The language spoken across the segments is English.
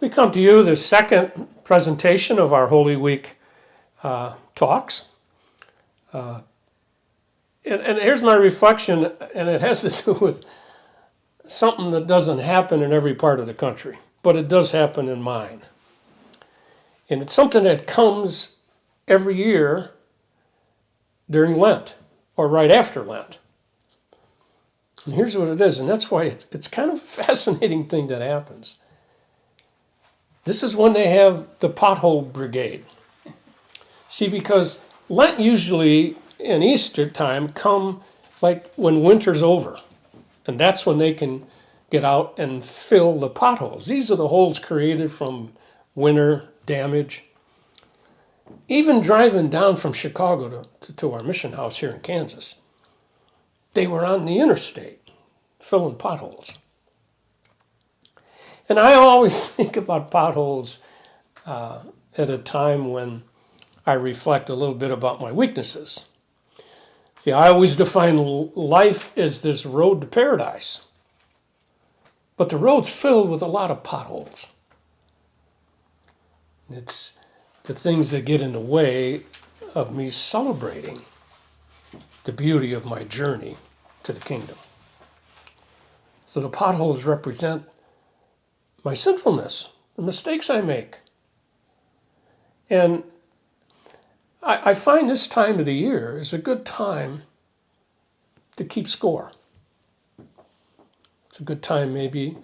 We come to you the second presentation of our Holy Week talks. And here's my reflection, and it has to do with something that doesn't happen in every part of the country, but it does happen in mine. And it's something that comes every year during Lent or right after Lent. And here's what it is, and that's why it's kind of a fascinating thing that happens. This is when they have the pothole brigade. See, because Lent usually in Easter time come like when winter's over. And that's when they can get out and fill the potholes. These are the holes created from winter damage. Even driving down from Chicago to our mission house here in Kansas, they were on the interstate filling potholes. And I always think about potholes at a time when I reflect a little bit about my weaknesses. See, I always define life as this road to paradise. But the road's filled with a lot of potholes. It's the things that get in the way of me celebrating the beauty of my journey to the kingdom. So the potholes represent my sinfulness, the mistakes I make. And I find this time of the year is a good time to keep score. It's a good time maybe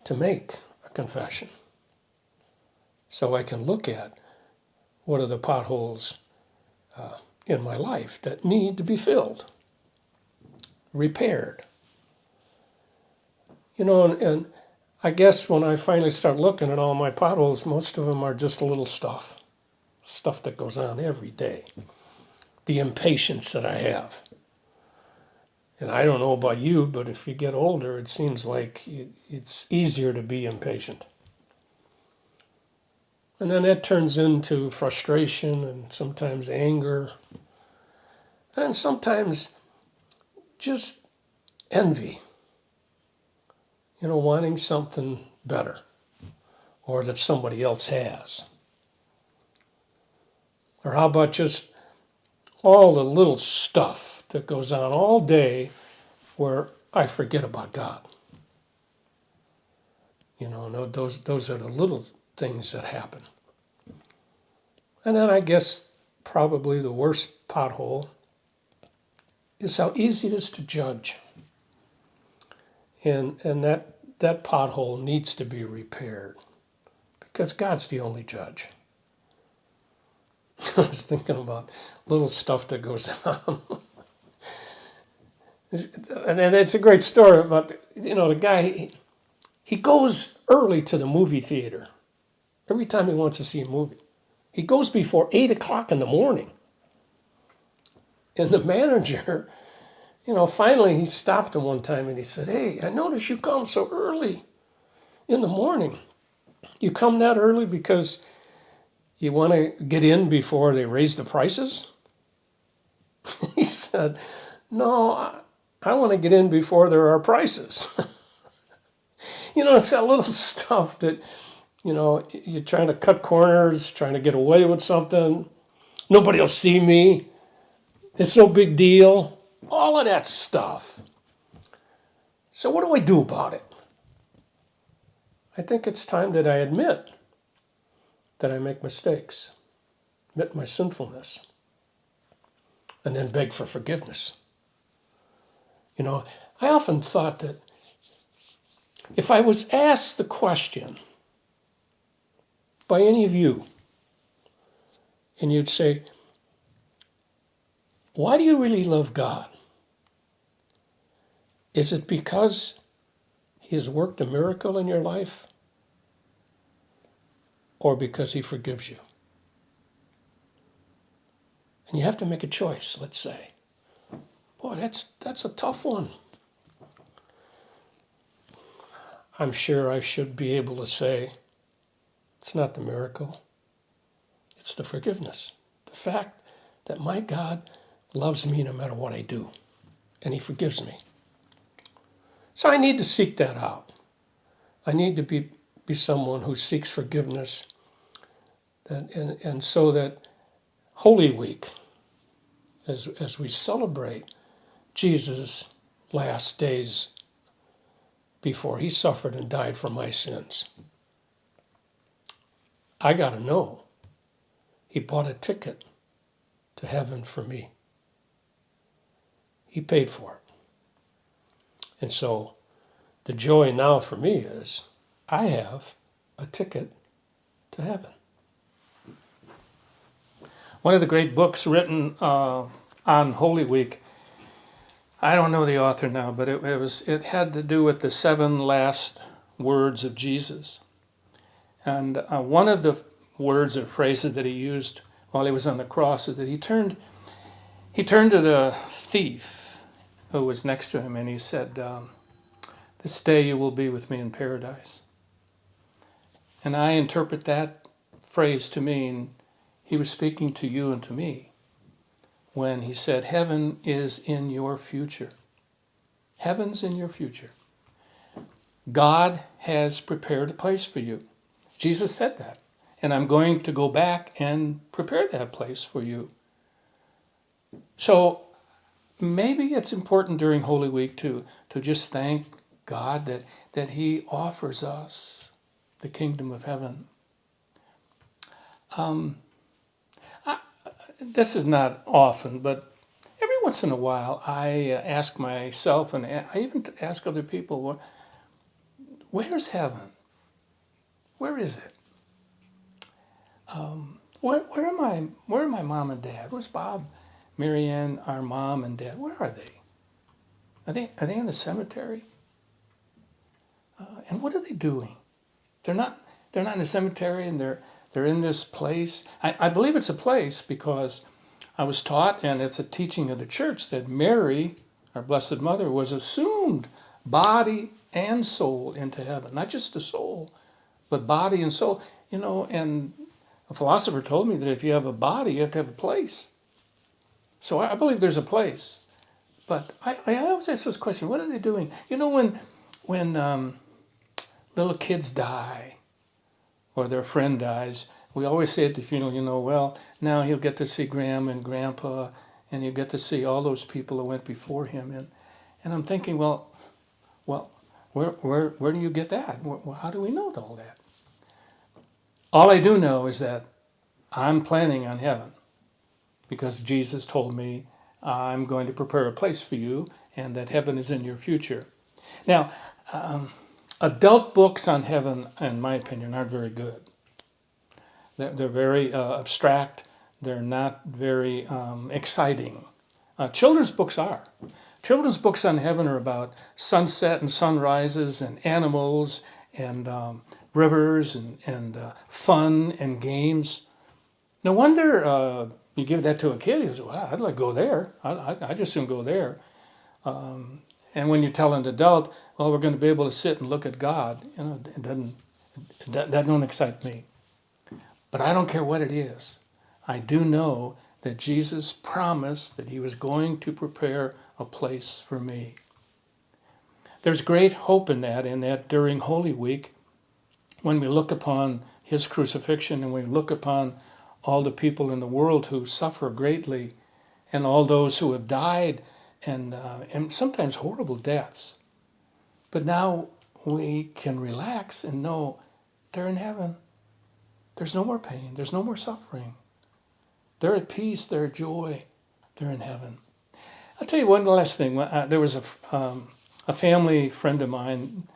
to make a confession. So I can look at what are the potholes in my life that need to be filled, repaired. You know, and I guess when I finally start looking at all my potholes, most of them are just a little stuff that goes on every day. The impatience that I have. And I don't know about you, but if you get older, it seems like it's easier to be impatient. And then that turns into frustration and sometimes anger. And then sometimes just envy. You know, wanting something better or that somebody else has. Or how about just all the little stuff that goes on all day where I forget about God. You know, those are the little things that happen. And then I guess probably the worst pothole is how easy it is to judge. And that pothole needs to be repaired because God's the only judge. I was thinking about little stuff that goes on. And it's a great story about, you know, the guy, he goes early to the movie theater every time he wants to see a movie. He goes before 8 o'clock in the morning. And the manager, you know, finally he stopped him one time and he said, "Hey, I noticed you come so early in the morning. You come that early because you want to get in before they raise the prices?" He said, "No, I want to get in before there are prices." You know, it's that little stuff that, you know, you're trying to cut corners, trying to get away with something. Nobody will see me. It's no big deal. All of that stuff. So what do I do about it? I think it's time that I admit that I make mistakes, admit my sinfulness, and then beg for forgiveness. You know, I often thought that if I was asked the question by any of you, and you'd say, "Why do you really love God? Is it because He has worked a miracle in your life? Or because He forgives you?" And you have to make a choice, let's say. Boy, that's a tough one. I'm sure I should be able to say, it's not the miracle. It's the forgiveness. The fact that my God loves me no matter what I do. And He forgives me. So I need to seek that out. I need to be be someone who seeks forgiveness. And so that Holy Week, as we celebrate Jesus' last days before he suffered and died for my sins, I got to know he bought a ticket to heaven for me. He paid for it. And so the joy now for me is I have a ticket to heaven. One of the great books written on Holy Week, I don't know the author now, but it had to do with the 7 last words of Jesus. And one of the words or phrases that he used while he was on the cross is that he turned to the thief who was next to him and he said, "This day you will be with me in paradise." And I interpret that phrase to mean he was speaking to you and to me when he said, heaven is in your future. Heaven's in your future. God has prepared a place for you. Jesus said that. And I'm going to go back and prepare that place for you. So maybe it's important during Holy Week to just thank God that he offers us the kingdom of heaven. This is not often, but every once in a while I ask myself, and I even ask other people, where's heaven? Where is it? Where are my mom and dad? Where's Bob, Marianne, our mom and dad? Where are they? Are they in the cemetery? And what are they doing? They're not in the cemetery, and they're in this place. I believe it's a place because I was taught, and it's a teaching of the church, that Mary, our Blessed Mother, was assumed body and soul into heaven. Not just the soul, but body and soul. And a philosopher told me that if you have a body, you have to have a place. So I believe there's a place. But I always ask this question, what are they doing? When little kids die, or their friend dies, we always say at the funeral, well, now he'll get to see Grandma and Grandpa, and he'll get to see all those people who went before him. And I'm thinking, well, where do you get that? How do we know all that? All I do know is that I'm planning on heaven because Jesus told me I'm going to prepare a place for you and that heaven is in your future. Now, adult books on heaven, in my opinion, aren't very good. They're very abstract. They're not very exciting. Children's books are. Children's books on heaven are about sunset and sunrises and animals and rivers and fun and games. No wonder you give that to a kid. He goes, "Wow, I'd like to go there. I just soon go there." And when you tell an adult, "Well, we're going to be able to sit and look at God," that don't excite me. But I don't care what it is. I do know that Jesus promised that he was going to prepare a place for me. There's great hope in that during Holy Week, when we look upon his crucifixion and we look upon all the people in the world who suffer greatly and all those who have died and sometimes horrible deaths. But now we can relax and know they're in heaven. There's no more pain. There's no more suffering. They're at peace. They're at joy. They're in heaven. I'll tell you one last thing. There was a family friend of mine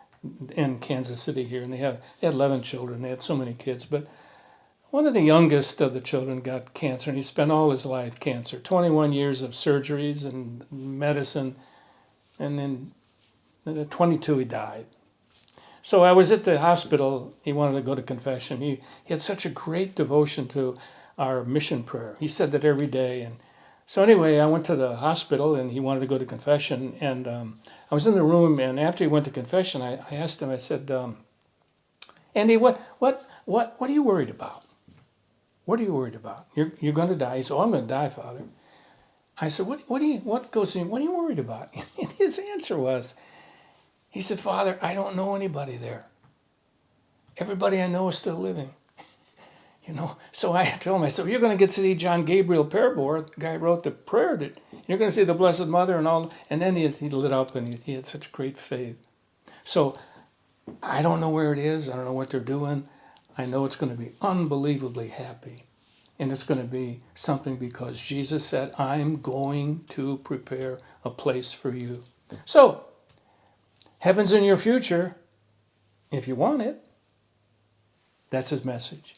in Kansas City here, and they had 11 children. They had so many kids, but one of the youngest of the children got cancer, and he spent all his life cancer, 21 years of surgeries and medicine, and then at 22 he died. So I was at the hospital. He wanted to go to confession. He had such a great devotion to our mission prayer. He said that every day. And so anyway, I went to the hospital, and he wanted to go to confession. And I was in the room, and after he went to confession, I asked him. I said, "Andy, what are you worried about? What are you worried about? You're going to die." He said, "Oh, I'm going to die, Father." I said, "What are you worried about?" And his answer was, he said, "Father, I don't know anybody there. Everybody I know is still living. So I told him, I said, you're going to get to see John Gabriel Perbor, the guy who wrote the prayer, that you're going to see the Blessed Mother and all. And then he lit up and he had such great faith. So I don't know where it is. I don't know what they're doing. I know it's going to be unbelievably happy. And it's going to be something because Jesus said, I'm going to prepare a place for you. So, heaven's in your future if you want it. That's his message.